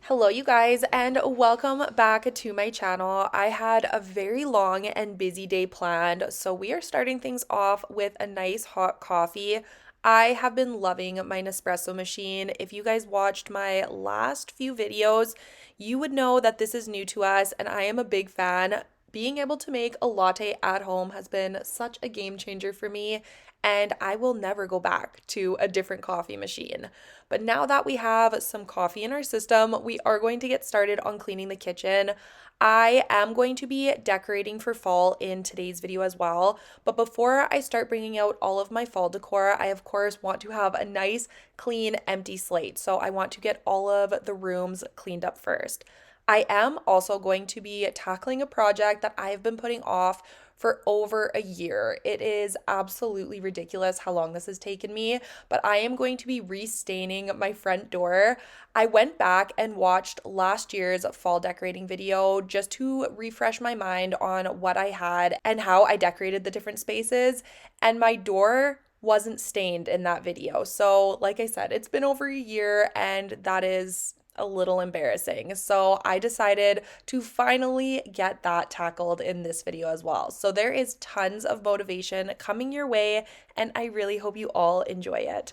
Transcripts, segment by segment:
Hello you guys and welcome back to my channel. I had a very long and busy day planned, so we are starting things off with a nice hot coffee. I have been loving my Nespresso machine. If you guys watched my last few videos, you would know that this is new to us and I am a big fan. Being able to make a latte at home has been such a game changer for me, and I will never go back to a different coffee machine. But now that we have some coffee in our system, we are going to get started on cleaning the kitchen. I am going to be decorating for fall in today's video as well. But before I start bringing out all of my fall decor, I of course want to have a nice, clean, empty slate. So I want to get all of the rooms cleaned up first. I am also going to be tackling a project that I've been putting off for over a year. It is absolutely ridiculous how long this has taken me, but I am going to be restaining my front door. I went back and watched last year's fall decorating video just to refresh my mind on what I had and how I decorated the different spaces, and my door wasn't stained in that video. So, like I said, it's been over a year and that is a little embarrassing. So I decided to finally get that tackled in this video as well. So there is tons of motivation coming your way, and I really hope you all enjoy it.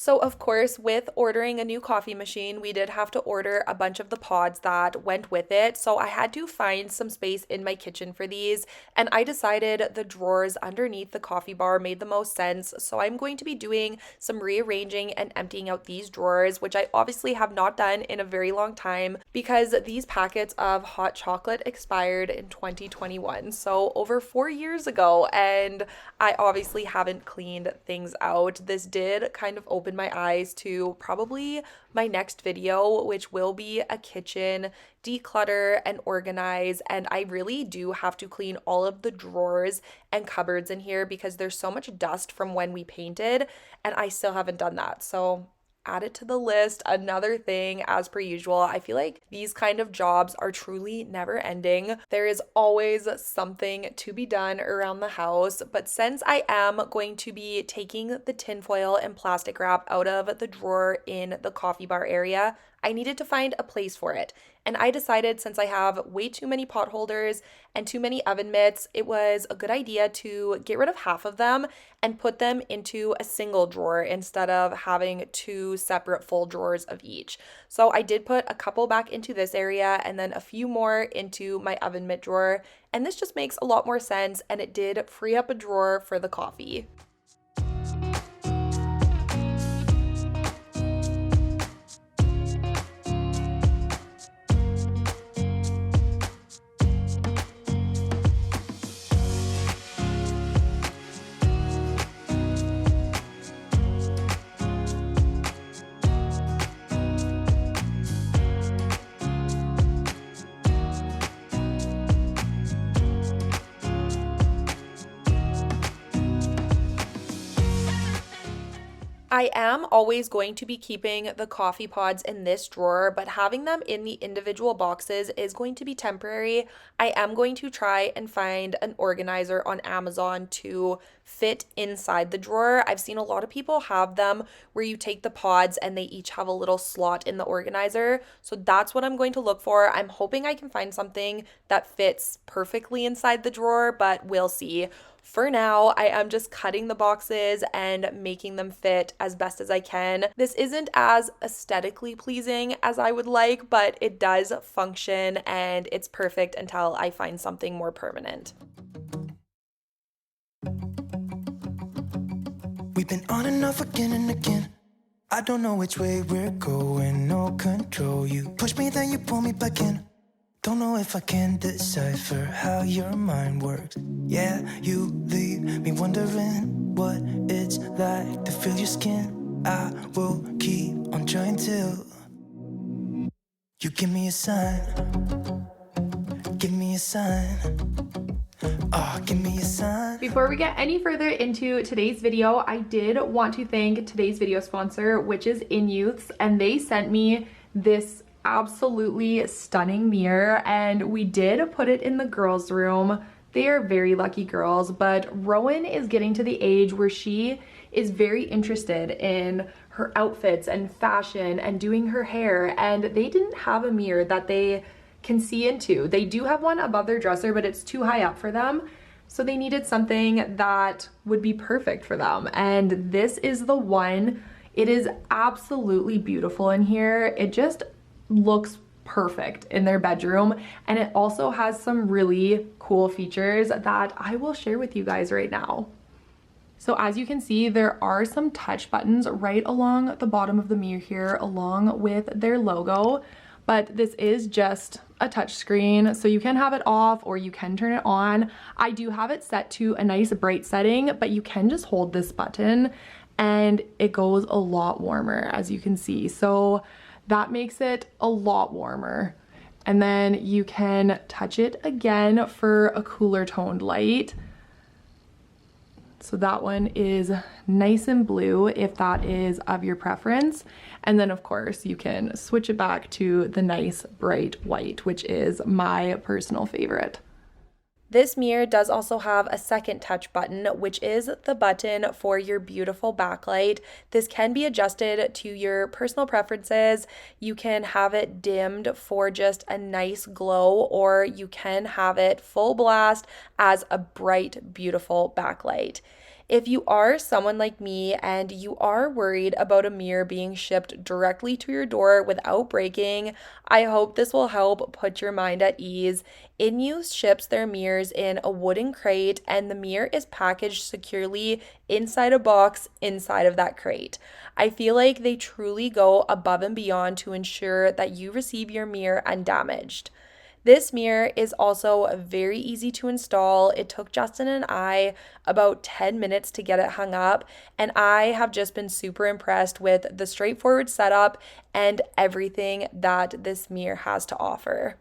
So of course, with ordering a new coffee machine, we did have to order a bunch of the pods that went with it. So I had to find some space in my kitchen for these, and I decided the drawers underneath the coffee bar made the most sense. So I'm going to be doing some rearranging and emptying out these drawers, which I obviously have not done in a very long time because these packets of hot chocolate expired in 2021. So over 4 years ago, and I obviously haven't cleaned things out. This did kind of open my eyes to probably my next video, which will be a kitchen declutter and organize. And I really do have to clean all of the drawers and cupboards in here because there's so much dust from when we painted, and I still haven't done that. So add it to the list. Another thing, as per usual, I feel like these kind of jobs are truly never ending. There is always something to be done around the house, but since I am going to be taking the tinfoil and plastic wrap out of the drawer in the coffee bar area, I needed to find a place for it. And I decided, since I have way too many pot holders and too many oven mitts, it was a good idea to get rid of half of them and put them into a single drawer instead of having two separate full drawers of each. So I did put a couple back into this area and then a few more into my oven mitt drawer. And this just makes a lot more sense, and it did free up a drawer for the coffee. I am always going to be keeping the coffee pods in this drawer, but having them in the individual boxes is going to be temporary. I am going to try and find an organizer on Amazon to fit inside the drawer. I've seen a lot of people have them where you take the pods and they each have a little slot in the organizer. So that's what I'm going to look for. I'm hoping I can find something that fits perfectly inside the drawer, but we'll see. For now, I am just cutting the boxes and making them fit as best as I can. This isn't as aesthetically pleasing as I would like, but it does function and it's perfect until I find something more permanent. We've been on and off again and again. I don't know which way we're going, no control. You push me, then you pull me back in. Don't know if I can decipher how your mind works. Yeah, you leave me wondering what it's like to feel your skin. I will keep on trying till you give me a sign. Give me a sign. Oh, give me a sign. Before we get any further into today's video, I did want to thank today's video sponsor, which is Inyouths, and they sent me this absolutely stunning mirror, and we did put it in the girls' room. They are very lucky girls, but Rowan is getting to the age where she is very interested in her outfits and fashion and doing her hair, and they didn't have a mirror that they can see into. They do have one above their dresser, but it's too high up for them. So they needed something that would be perfect for them. And this is the one. It is absolutely beautiful in here. It just looks perfect in their bedroom. And it also has some really cool features that I will share with you guys right now. So as you can see, there are some touch buttons right along the bottom of the mirror here, along with their logo. But this is just a touch screen, so you can have it off or you can turn it on. I do have it set to a nice bright setting, but you can just hold this button and it goes a lot warmer, as you can see. So that makes it a lot warmer. And then you can touch it again for a cooler toned light. So that one is nice and blue if that is of your preference. And then of course you can switch it back to the nice bright white, which is my personal favorite. This mirror does also have a second touch button, which is the button for your beautiful backlight. This can be adjusted to your personal preferences. You can have it dimmed for just a nice glow, or you can have it full blast as a bright, beautiful backlight. If you are someone like me and you are worried about a mirror being shipped directly to your door without breaking, I hope this will help put your mind at ease. Inyouths ships their mirrors in a wooden crate, and the mirror is packaged securely inside a box inside of that crate. I feel like they truly go above and beyond to ensure that you receive your mirror undamaged. This mirror is also very easy to install. It took Justin and I about 10 minutes to get it hung up, and I have just been super impressed with the straightforward setup and everything that this mirror has to offer.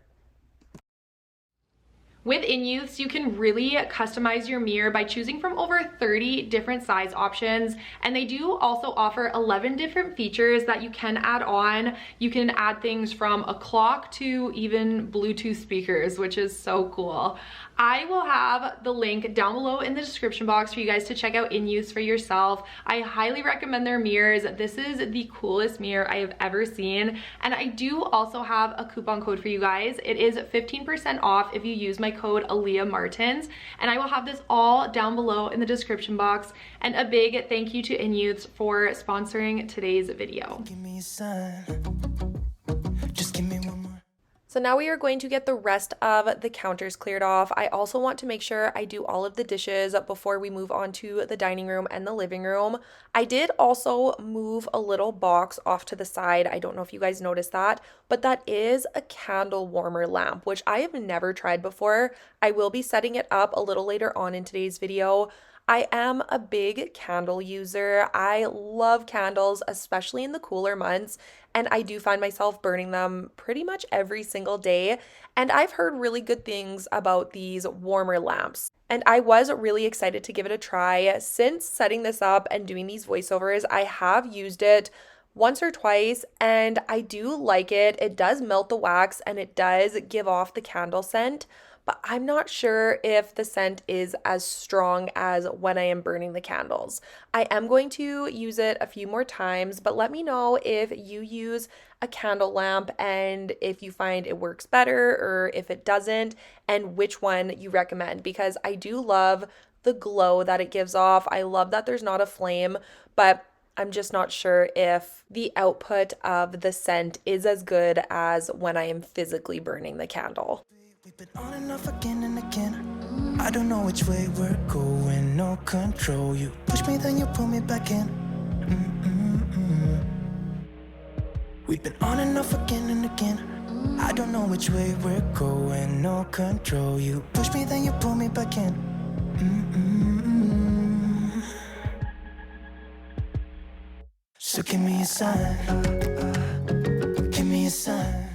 With Inyouths, you can really customize your mirror by choosing from over 30 different size options, and they do also offer 11 different features that you can add on. You can add things from a clock to even Bluetooth speakers, which is so cool. I will have the link down below in the description box for you guys to check out Inyouths for yourself. I highly recommend their mirrors. This is the coolest mirror I have ever seen, and I do also have a coupon code for you guys. It is 15% off if you use my code Aleah Martins, and I will have this all down below in the description box. And a big thank you to Inyouths for sponsoring today's video. Give me a sign. Just give me one more. So now we are going to get the rest of the counters cleared off. I also want to make sure I do all of the dishes before we move on to the dining room and the living room. I did also move a little box off to the side. I don't know if you guys noticed that, but that is a candle warmer lamp, which I have never tried before. I will be setting it up a little later on in today's video. I am a big candle user. I love candles, especially in the cooler months, and I do find myself burning them pretty much every single day. And I've heard really good things about these warmer lamps, and I was really excited to give it a try. Since setting this up and doing these voiceovers, I have used it once or twice, and I do like it. It does melt the wax and it does give off the candle scent, but I'm not sure if the scent is as strong as when I am burning the candles. I am going to use it a few more times, but let me know if you use a candle lamp and if you find it works better or if it doesn't, and which one you recommend, because I do love the glow that it gives off. I love that there's not a flame, but I'm just not sure if the output of the scent is as good as when I am physically burning the candle. We've been on and off again and again. I don't know which way we're going, no control. You push me, then you pull me back in. We've been on and off again and again. I don't know which way we're going, no control. You push me, then you pull me back in. So give me a sign. Give me a sign.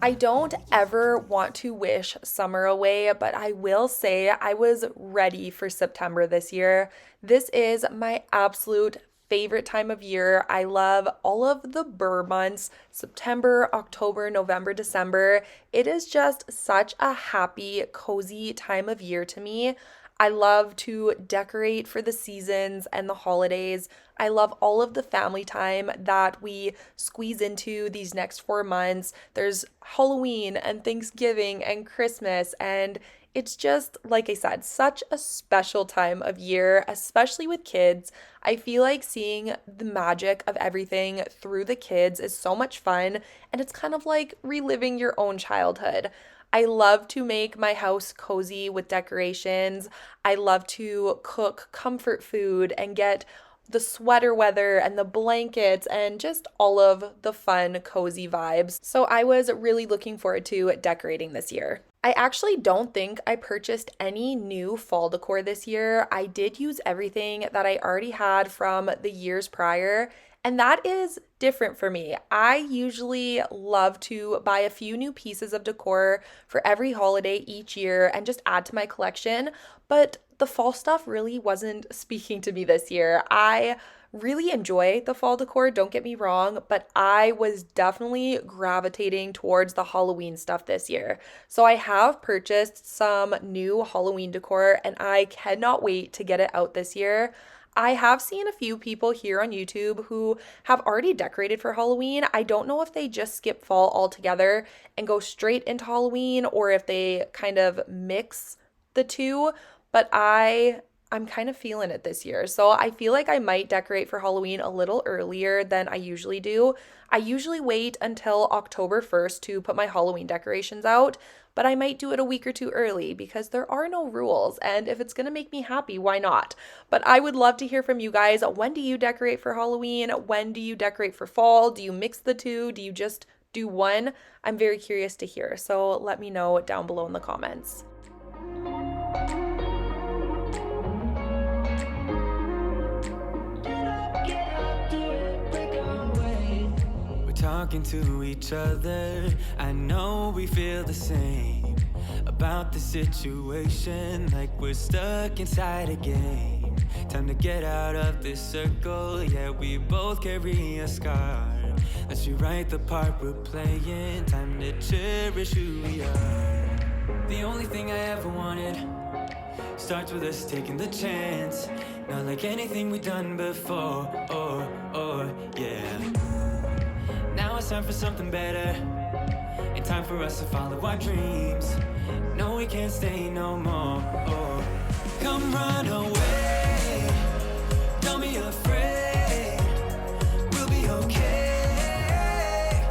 I don't ever want to wish summer away, but I will say I was ready for September this year. This is my absolute favorite time of year. I love all of the burr months, September, October, November, December. It is just such a happy, cozy time of year to me. I love to decorate for the seasons and the holidays. I love all of the family time that we squeeze into these next 4 months. There's Halloween and Thanksgiving and Christmas, and it's just, like I said, such a special time of year, especially with kids. I feel like seeing the magic of everything through the kids is so much fun, and it's kind of like reliving your own childhood. I love to make my house cozy with decorations. I love to cook comfort food and get the sweater weather and the blankets and just all of the fun, cozy vibes. So I was really looking forward to decorating this year. I actually don't think I purchased any new fall decor this year. I did use everything that I already had from the years prior, and that is different for me. I usually love to buy a few new pieces of decor for every holiday each year and just add to my collection, but the fall stuff really wasn't speaking to me this year. I really enjoy the fall decor, don't get me wrong, but I was definitely gravitating towards the Halloween stuff this year. So I have purchased some new Halloween decor and I cannot wait to get it out this year. I have seen a few people here on YouTube who have already decorated for Halloween. I don't know if they just skip fall altogether and go straight into Halloween or if they kind of mix the two, but I'm kind of feeling it this year. So I feel like I might decorate for Halloween a little earlier than I usually do. I usually wait until October 1st to put my Halloween decorations out, but I might do it a week or two early because there are no rules. And if it's going to make me happy, why not? But I would love to hear from you guys. When do you decorate for Halloween? When do you decorate for fall? Do you mix the two? Do you just do one? I'm very curious to hear. So let me know down below in the comments. Talking to each other, I know we feel the same about the situation, like we're stuck inside a game. Time to get out of this circle, yeah, we both carry a scar. Let's rewrite the part we're playing, time to cherish who we are. The only thing I ever wanted starts with us taking the chance, not like anything we've done before, yeah. Now it's time for something better, and time for us to follow our dreams. No, we can't stay no more. Come run away, don't be afraid, we'll be okay,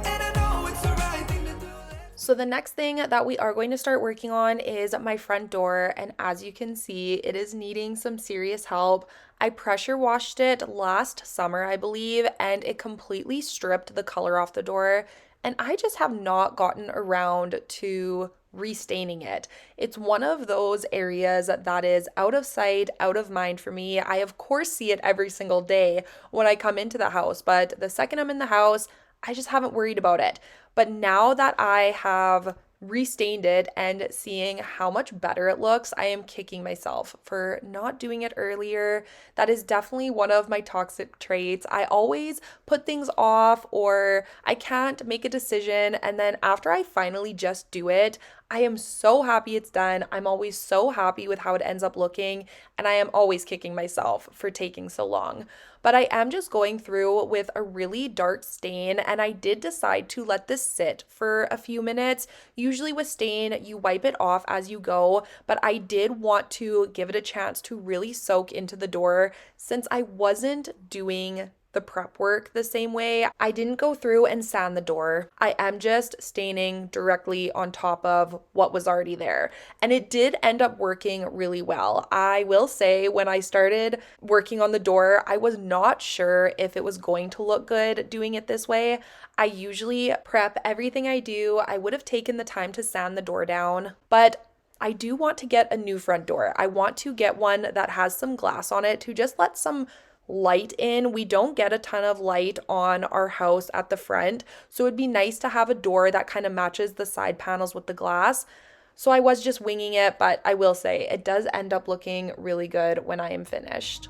and I know it's the right thing to do. So the next thing that we are going to start working on is my front door, and as you can see, it is needing some serious help. I pressure washed it last summer, I believe, and it completely stripped the color off the door, and I just have not gotten around to restaining it. It's one of those areas that is out of sight, out of mind for me. I of course see it every single day when I come into the house, but the second I'm in the house, I just haven't worried about it. But now that I have restained it and seeing how much better it looks, I am kicking myself for not doing it earlier. That is definitely one of my toxic traits. I always put things off or I can't make a decision, and then after I finally just do it, I am so happy it's done. I'm always so happy with how it ends up looking, and I am always kicking myself for taking so long. But I am just going through with a really dark stain, and I did decide to let this sit for a few minutes. Usually with stain, you wipe it off as you go, but I did want to give it a chance to really soak into the door since I wasn't doing the prep work the same way. I didn't go through and sand the door. I am just staining directly on top of what was already there. And it did end up working really well. I will say when I started working on the door, I was not sure if it was going to look good doing it this way. I usually prep everything I do. I would have taken the time to sand the door down, but I do want to get a new front door. I want to get one that has some glass on it to just let some light in. We don't get a ton of light on our house at the front, so it'd be nice to have a door that kind of matches the side panels with the glass. So I was just winging it, but I will say it does end up looking really good when I am finished.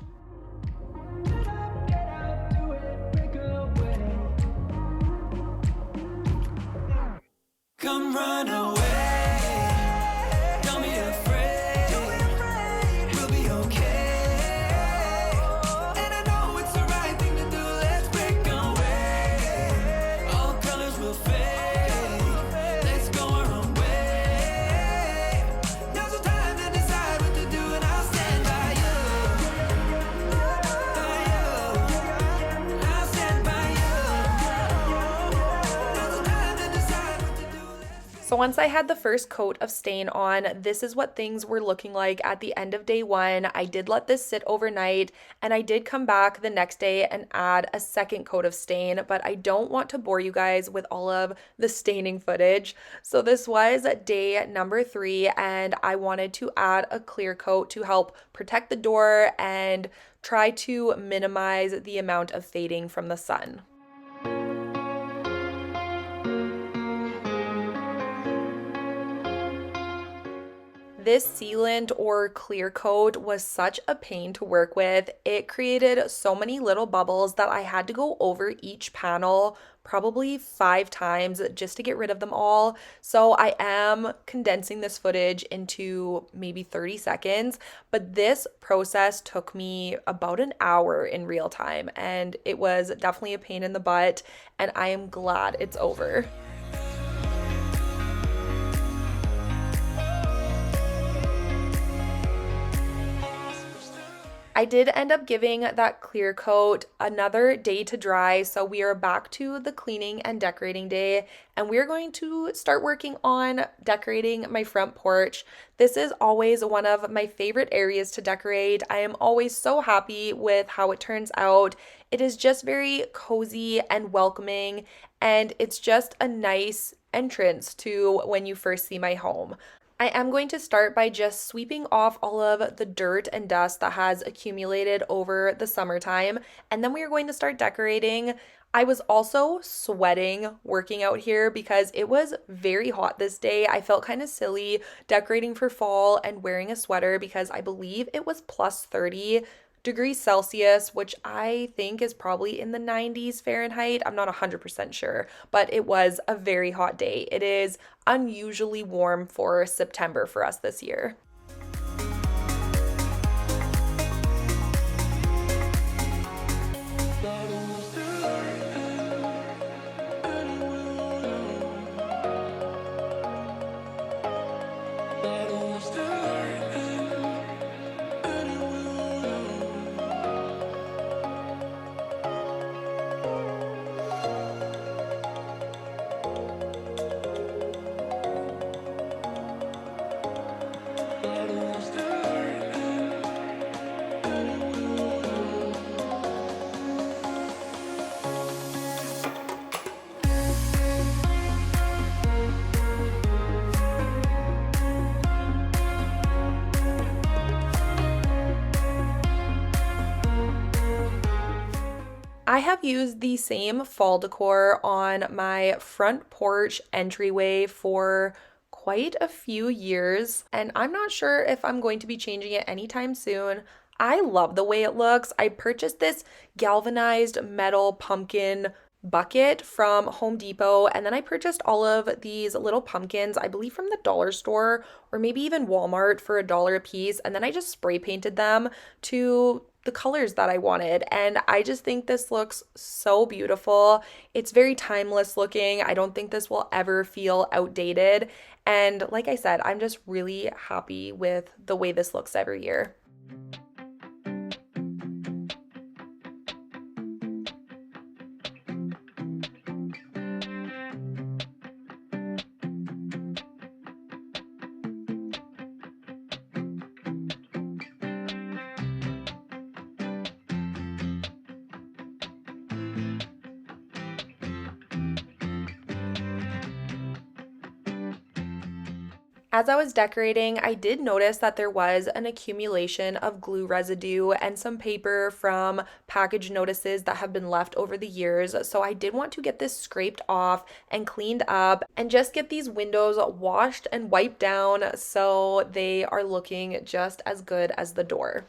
Come run away, don't be afraid, we'll be okay, and I know it's the right thing to do, let's break away, all colors will fade, let's go our own way, now's the time to decide what to do and I'll stand by you, I'll stand by you, now's the time to decide what to do. So once I had the first coat of stain on, this is what things were looking like at the end of day one. I did let this sit overnight and I did come back the next day and add a second coat of stain, but I don't want to bore you guys with all of the staining footage. So this was day number 3 and I wanted to add a clear coat to help protect the door and try to minimize the amount of fading from the sun. This sealant or clear coat was such a pain to work with. It created so many little bubbles that I had to go over each panel probably 5 times just to get rid of them all. So I am condensing this footage into maybe 30 seconds, but this process took me about an hour in real time and it was definitely a pain in the butt, and I am glad it's over. I did end up giving that clear coat another day to dry, so we are back to the cleaning and decorating day, and we're going to start working on decorating my front porch. This is always one of my favorite areas to decorate. I am always so happy with how it turns out. It is just very cozy and welcoming, and it's just a nice entrance to when you first see my home. I am going to start by just sweeping off all of the dirt and dust that has accumulated over the summertime, and then we are going to start decorating. I was also sweating working out here because it was very hot this day. I felt kind of silly decorating for fall and wearing a sweater because I believe it was plus 30 degrees Celsius, which I think is probably in the 90s Fahrenheit. I'm not 100% sure, but it was a very hot day. It is unusually warm for September for us this year. I have used the same fall decor on my front porch entryway for quite a few years, and I'm not sure if I'm going to be changing it anytime soon. I love the way it looks. I purchased this galvanized metal pumpkin bucket from Home Depot, and then I purchased all of these little pumpkins, I believe from the dollar store or maybe even Walmart for $1 a piece, and then I just spray painted them to the colors that I wanted, and I just think this looks so beautiful. It's very timeless looking. I don't think this will ever feel outdated, and like I said, I'm just really happy with the way this looks every year. As I was decorating, I did notice that there was an accumulation of glue residue and some paper from package notices that have been left over the years. So I did want to get this scraped off and cleaned up and just get these windows washed and wiped down so they are looking just as good as the door.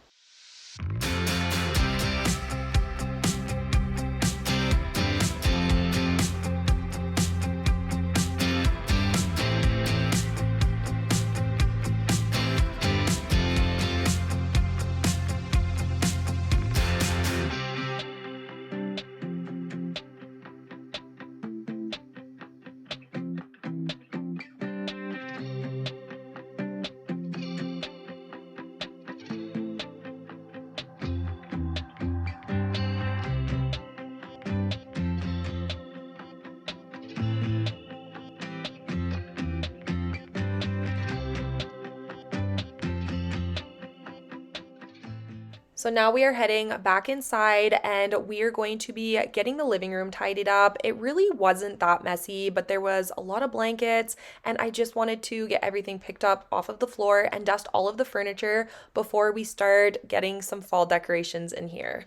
So now we are heading back inside and we are going to be getting the living room tidied up. It really wasn't that messy, but there was a lot of blankets and I just wanted to get everything picked up off of the floor and dust all of the furniture before we start getting some fall decorations in here.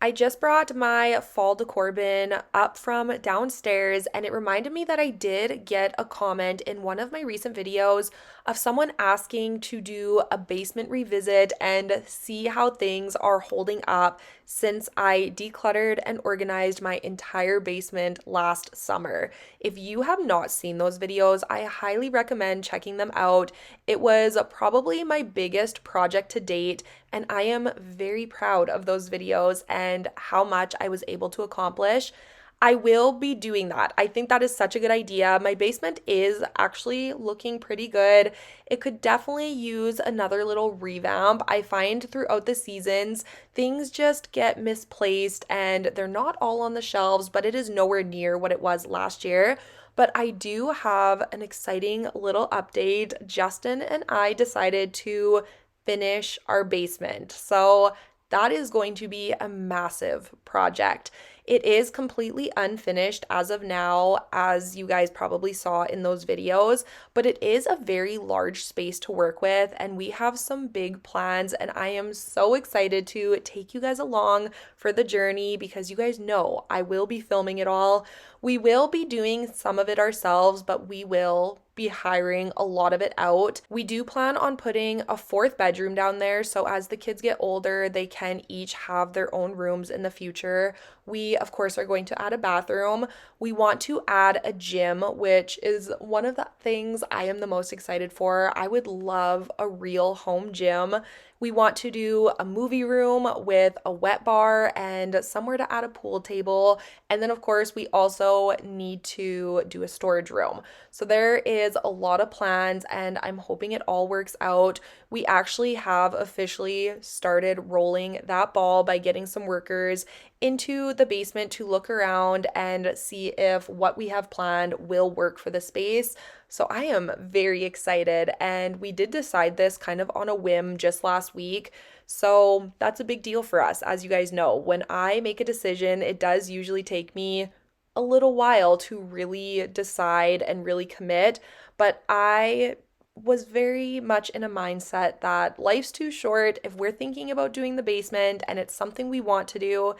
I just brought my fall decor bin up from downstairs and it reminded me that I did get a comment in one of my recent videos of someone asking to do a basement revisit and see how things are holding up since I decluttered and organized my entire basement last summer. If you have not seen those videos, I highly recommend checking them out. It was probably my biggest project to date and I am very proud of those videos and how much I was able to accomplish. I will be doing that. I think that is such a good idea. My basement is actually looking pretty good. It could definitely use another little revamp. I find throughout the seasons, things just get misplaced and they're not all on the shelves, but it is nowhere near what it was last year. But I do have an exciting little update. Justin and I decided to finish our basement. So that is going to be a massive project. It is completely unfinished as of now, as you guys probably saw in those videos, but it is a very large space to work with, and we have some big plans, and I am so excited to take you guys along for the journey because you guys know I will be filming it all. We will be doing some of it ourselves, but we will be hiring a lot of it out. We do plan on putting a fourth bedroom down there, so as the kids get older, they can each have their own rooms in the future. We, of course, are going to add a bathroom. We want to add a gym, which is one of the things I am the most excited for. I would love a real home gym. We want to do a movie room with a wet bar and somewhere to add a pool table. And then, of course, we also need to do a storage room. So there is a lot of plans, and I'm hoping it all works out. We actually have officially started rolling that ball by getting some workers into the basement to look around and see if what we have planned will work for the space. So I am very excited, and we did decide this kind of on a whim just last week. So that's a big deal for us. As you guys know, when I make a decision, it does usually take me a little while to really decide and really commit, but I was very much in a mindset that life's too short if we're thinking about doing the basement and it's something we want to do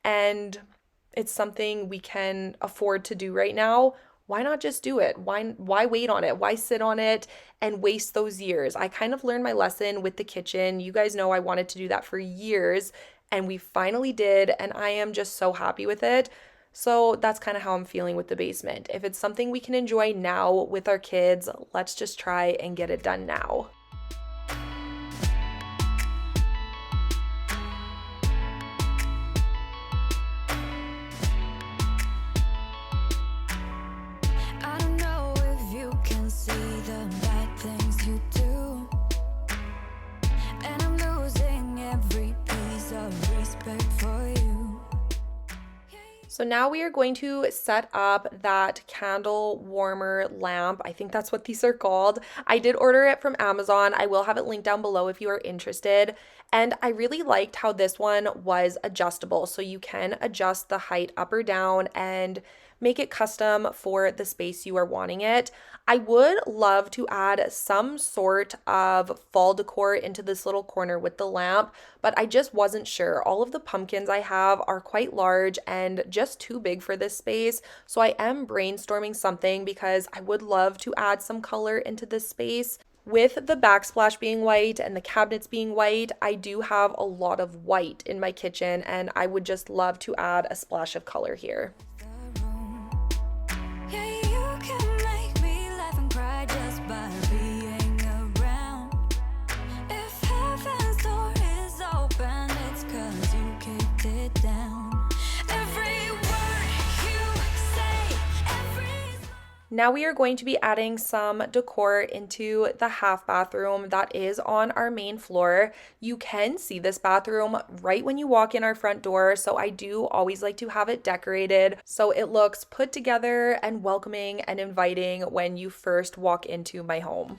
and it's something we can afford to do right now. Why not just do it? Why wait on it? Why sit on it and waste those years? I kind of learned my lesson with the kitchen. You guys know I wanted to do that for years and we finally did, and I am just so happy with it. So that's kind of how I'm feeling with the basement. If it's something we can enjoy now with our kids, let's just try and get it done now. I don't know if you can see the bad things you do, and I'm losing every piece of respect for you. So now we are going to set up that candle warmer lamp. I think that's what these are called. I did order it from Amazon. I will have it linked down below if you are interested. And I really liked how this one was adjustable. So you can adjust the height up or down, and make it custom for the space you are wanting it. I would love to add some sort of fall decor into this little corner with the lamp, but I just wasn't sure. All of the pumpkins I have are quite large and just too big for this space, so I am brainstorming something because I would love to add some color into this space. With the backsplash being white and the cabinets being white, I do have a lot of white in my kitchen, and I would just love to add a splash of color here. Now we are going to be adding some decor into the half bathroom that is on our main floor. You can see this bathroom right when you walk in our front door, so I do always like to have it decorated so it looks put together and welcoming and inviting when you first walk into my home.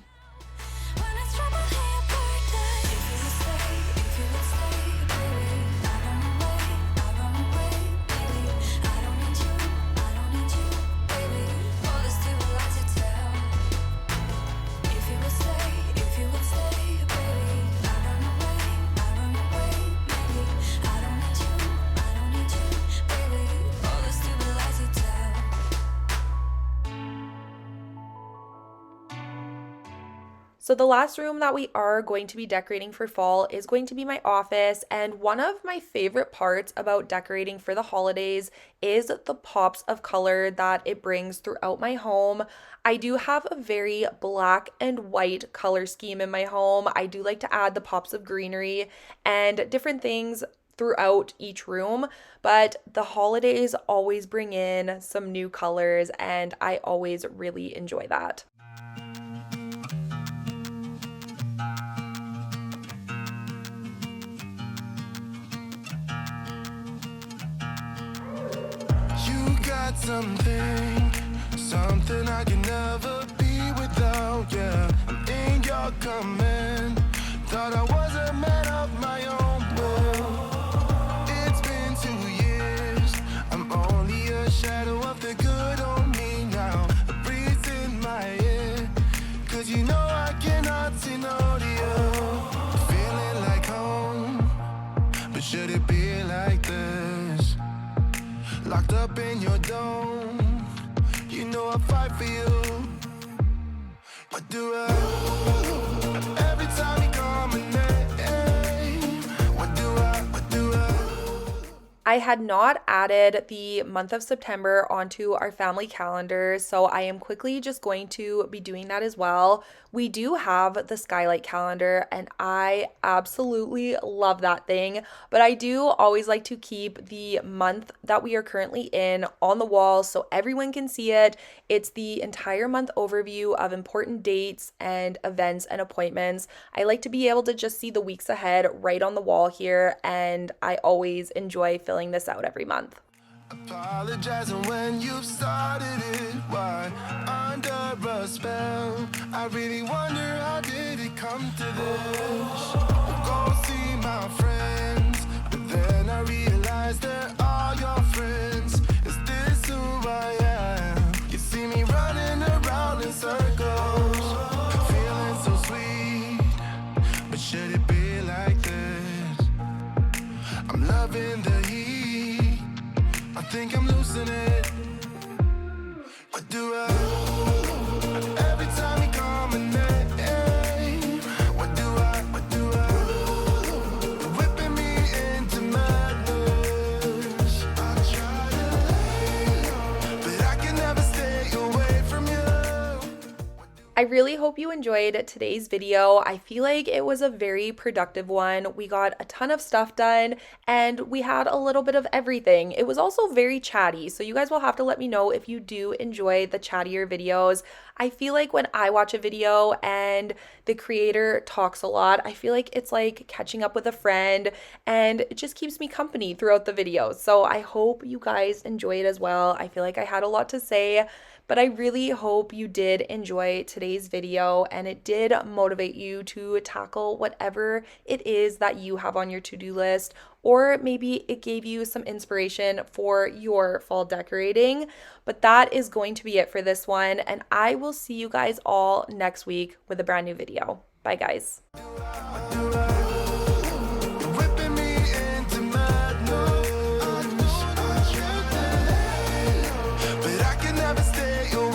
So the last room that we are going to be decorating for fall is going to be my office, and one of my favorite parts about decorating for the holidays is the pops of color that it brings throughout my home. I do have a very black and white color scheme in my home. I do like to add the pops of greenery and different things throughout each room, but the holidays always bring in some new colors, and I always really enjoy that. Something I can never be without, yeah. I'm in your command. Thought I was a man of my own, but it's been 2 years. I'm only a shadow of the good on me now. A breeze in my ear, 'cause you know I cannot say no to you. Feeling like home, but should it be like this? Locked up in your dome, you know I fight for you. What do I do? Every time you call my name, what do I? I had not added the month of September onto our family calendar, so I am quickly just going to be doing that as well. We do have the skylight calendar, and I absolutely love that thing, but I do always like to keep the month that we are currently in on the wall so everyone can see it. It's the entire month overview of important dates and events and appointments. I like to be able to just see the weeks ahead right on the wall here, and I always enjoy filling this out every month. Apologizing when you started it. Why? Under a spell. I really wonder how did it come to this? Go see my friends, but then I realized they're all your friends. Is this who I am? You see me running around in circles, feeling so sweet, but should it be like this? I'm loving the heat, I think I'm losing it. What do I do? Every time you call my name, what do I do? Whipping me into madness. I try to lay low, but I can never stay away from you. I really hope you enjoyed today's video. I feel like it was a very productive one. We got a ton of stuff done and we had a little bit of everything. It was also very chatty, so you guys will have to let me know if you do enjoy the chattier videos. I feel like when I watch a video and the creator talks a lot, I feel like it's like catching up with a friend, and it just keeps me company throughout the video. So I hope you guys enjoy it as well. I feel like I had a lot to say. But I really hope you did enjoy today's video and it did motivate you to tackle whatever it is that you have on your to-do list, or maybe it gave you some inspiration for your fall decorating. But that is going to be it for this one, and I will see you guys all next week with a brand new video. Bye, guys. Whipping me into madness, but I can never stay away.